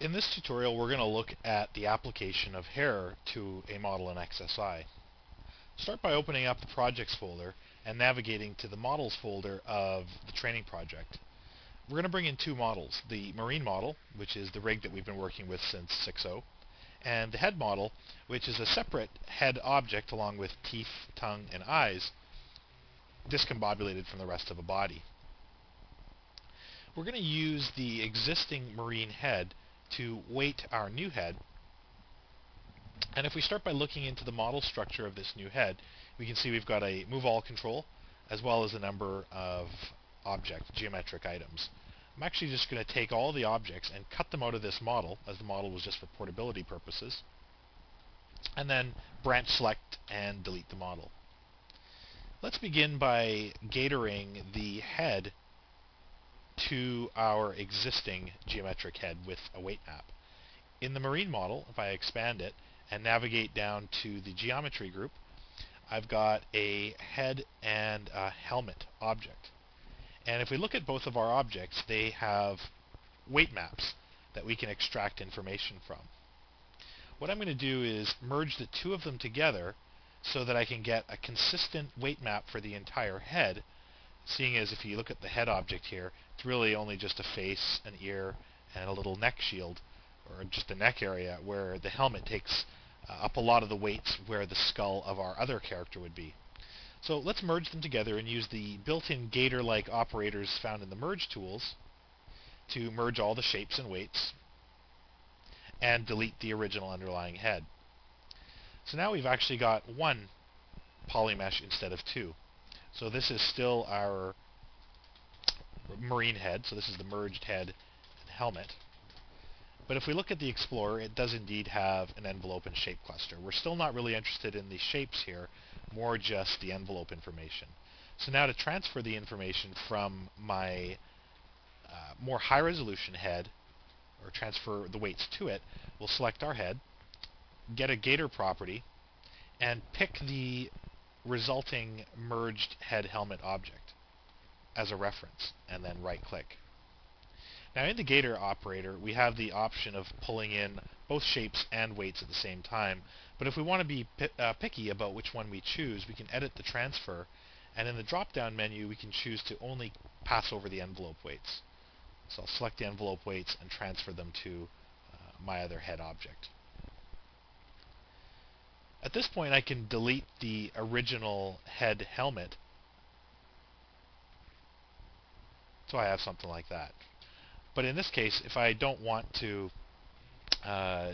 In this tutorial, we're going to look at the application of hair to a model in XSI. Start by opening up the Projects folder and navigating to the Models folder of the training project. We're going to bring in two models, the marine model, which is the rig that we've been working with since 6.0, and the head model, which is a separate head object along with teeth, tongue, and eyes, discombobulated from the rest of a body. We're going to use the existing marine head to weight our new head. And if we start by looking into the model structure of this new head, we can see we've got a move all control as well as a number of geometric items. I'm actually just going to take all the objects and cut them out of this model, as the model was just for portability purposes, and then branch select and delete the model. Let's begin by gatoring the head to our existing geometric head with a weight map. In the marine model, if I expand it and navigate down to the geometry group, I've got a head and a helmet object. And if we look at both of our objects, they have weight maps that we can extract information from. What I'm going to do is merge the two of them together so that I can get a consistent weight map for the entire head, seeing as if you look at the head object here, it's really only just a face, an ear, and a little neck shield, or just the neck area, where the helmet takes up a lot of the weights where the skull of our other character would be. So let's merge them together and use the built-in gator-like operators found in the merge tools to merge all the shapes and weights and delete the original underlying head. So now we've actually got one polymesh instead of two. So this is still our marine head, so this is the merged head and helmet. But if we look at the Explorer, it does indeed have an envelope and shape cluster. We're still not really interested in the shapes here, more just the envelope information. So now to transfer the information from my more high-resolution head, or transfer the weights to it, we'll select our head, get a gator property, and pick the resulting merged head helmet object as a reference, and then right-click. Now in the gator operator, we have the option of pulling in both shapes and weights at the same time, but if we want to be picky about which one we choose, we can edit the transfer, and in the drop-down menu we can choose to only pass over the envelope weights. So I'll select the envelope weights and transfer them to my other head object. At this point I can delete the original head helmet, so I have something like that. But in this case, if I don't want to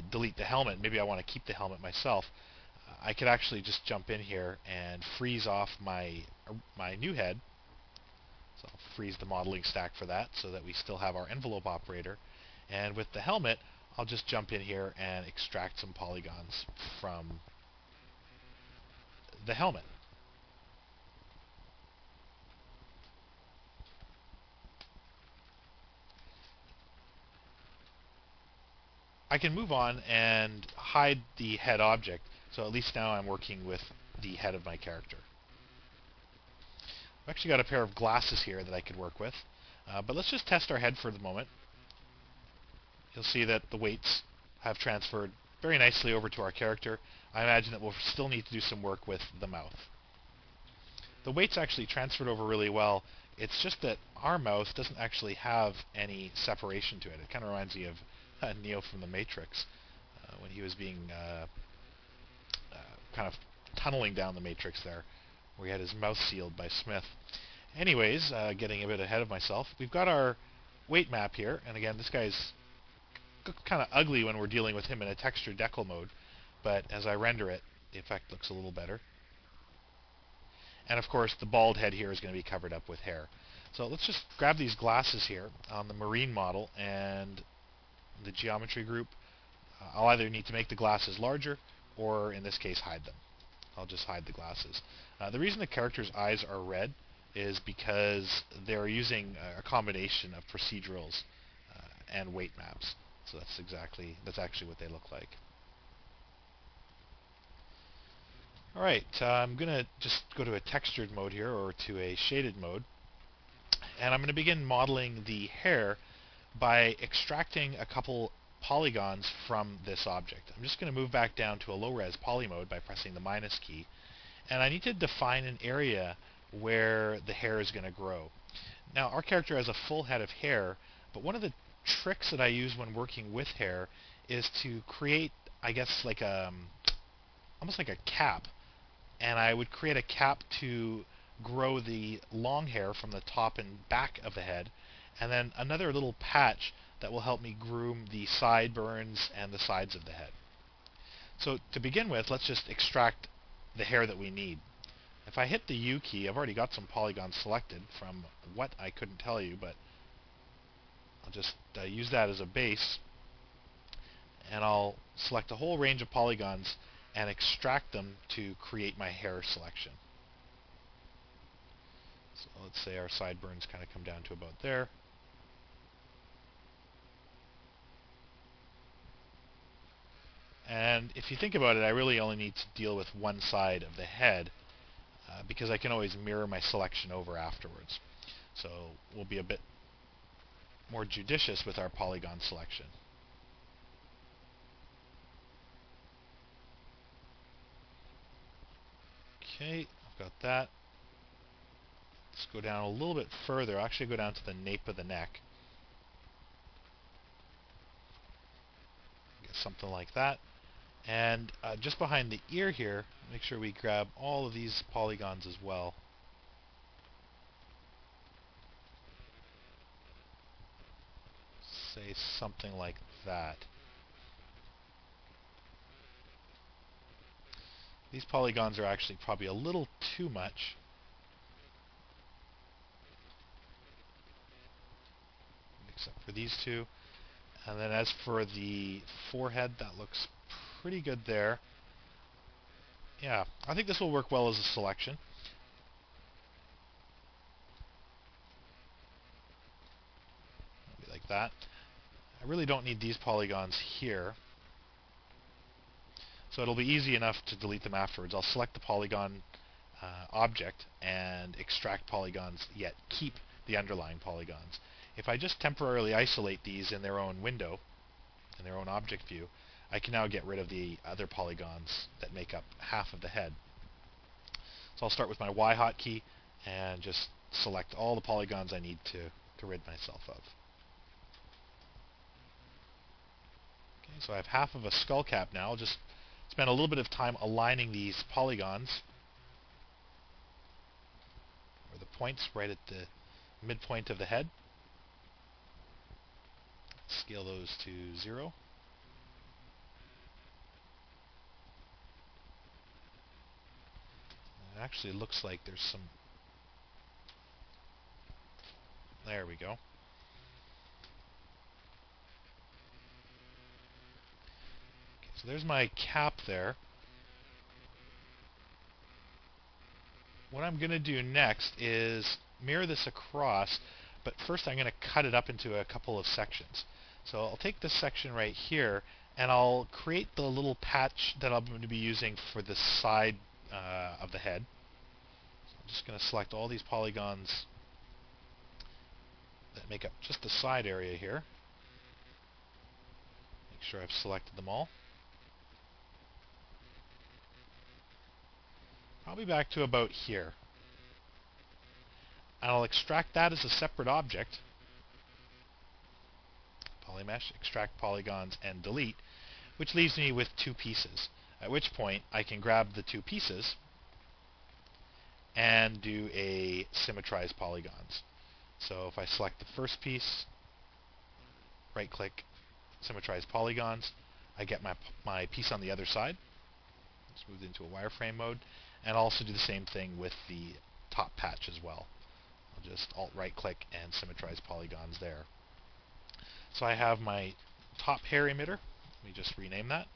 delete the helmet, maybe I want to keep the helmet myself, I could actually just jump in here and freeze off my new head. So I'll freeze the modeling stack for that so that we still have our envelope operator. And with the helmet, I'll just jump in here and extract some polygons from the helmet. I can move on and hide the head object, so at least now I'm working with the head of my character. I've actually got a pair of glasses here that I could work with, but let's just test our head for the moment. You'll see that the weights have transferred very nicely over to our character. I imagine that we'll still need to do some work with the mouth. The weights actually transferred over really well. It's just that our mouth doesn't actually have any separation to it. It kind of reminds me of Neo from the Matrix, when he was being kind of tunneling down the Matrix there, where he had his mouth sealed by Smith. Anyways, getting a bit ahead of myself, we've got our weight map here, and again, this guy's kind of ugly when we're dealing with him in a textured decal mode, but as I render it, the effect looks a little better. And of course, the bald head here is going to be covered up with hair. So let's just grab these glasses here on the marine model and the geometry group. I'll either need to make the glasses larger, or in this case, hide them. I'll just hide the glasses. The reason the character's eyes are red is because they're using a combination of procedurals and weight maps. So that's actually what they look like. Alright, I'm going to just go to a textured mode here, or to a shaded mode, and I'm going to begin modeling the hair by extracting a couple polygons from this object. I'm just going to move back down to a low-res poly mode by pressing the minus key, and I need to define an area where the hair is going to grow. Now, our character has a full head of hair, but one of the tricks that I use when working with hair is to create, I guess, like almost like a cap. And I would create a cap to grow the long hair from the top and back of the head, and then another little patch that will help me groom the sideburns and the sides of the head. So to begin with, let's just extract the hair that we need. If I hit the U key, I've already got some polygons selected from what I couldn't tell you, but I'll just use that as a base, and I'll select a whole range of polygons and extract them to create my hair selection. So let's say our sideburns kind of come down to about there. And if you think about it, I really only need to deal with one side of the head, because I can always mirror my selection over afterwards. So we'll be a bit more judicious with our polygon selection. Okay, I've got that. Let's go down a little bit further. I'll actually go down to the nape of the neck. Get something like that. And just behind the ear here, make sure we grab all of these polygons as well. Say something like that. These polygons are actually probably a little too much. Except for these two. And then as for the forehead, that looks pretty good there. Yeah, I think this will work well as a selection. Maybe like that. I really don't need these polygons here, so it'll be easy enough to delete them afterwards. I'll select the polygon object and extract polygons, yet keep the underlying polygons. If I just temporarily isolate these in their own window, in their own object view, I can now get rid of the other polygons that make up half of the head. So I'll start with my Y hotkey and just select all the polygons I need to rid myself of. Okay, so I have half of a skull cap now. I'll just spend a little bit of time aligning these polygons, or the points right at the midpoint of the head. Scale those to 0. It actually looks like there's some... There we go. Okay, so there's my cap there. What I'm going to do next is mirror this across, but first I'm going to cut it up into a couple of sections. So I'll take this section right here, and I'll create the little patch that I'm going to be using for the side of the head. So I'm just going to select all these polygons that make up just the side area here. Make sure I've selected them all. Probably back to about here. And I'll extract that as a separate object. Polymesh, extract polygons, and delete, which leaves me with two pieces. At which point I can grab the two pieces and do a symmetrize polygons. So if I select the first piece, right-click, symmetrize polygons, I get my piece on the other side. It's moved into a wireframe mode. And I'll also do the same thing with the top patch as well. I'll just alt-right-click and symmetrize polygons there. So I have my top hair emitter. Let me just rename that.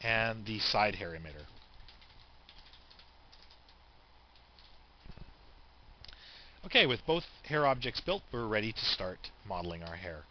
And the side hair emitter. Okay, with both hair objects built, we're ready to start modeling our hair.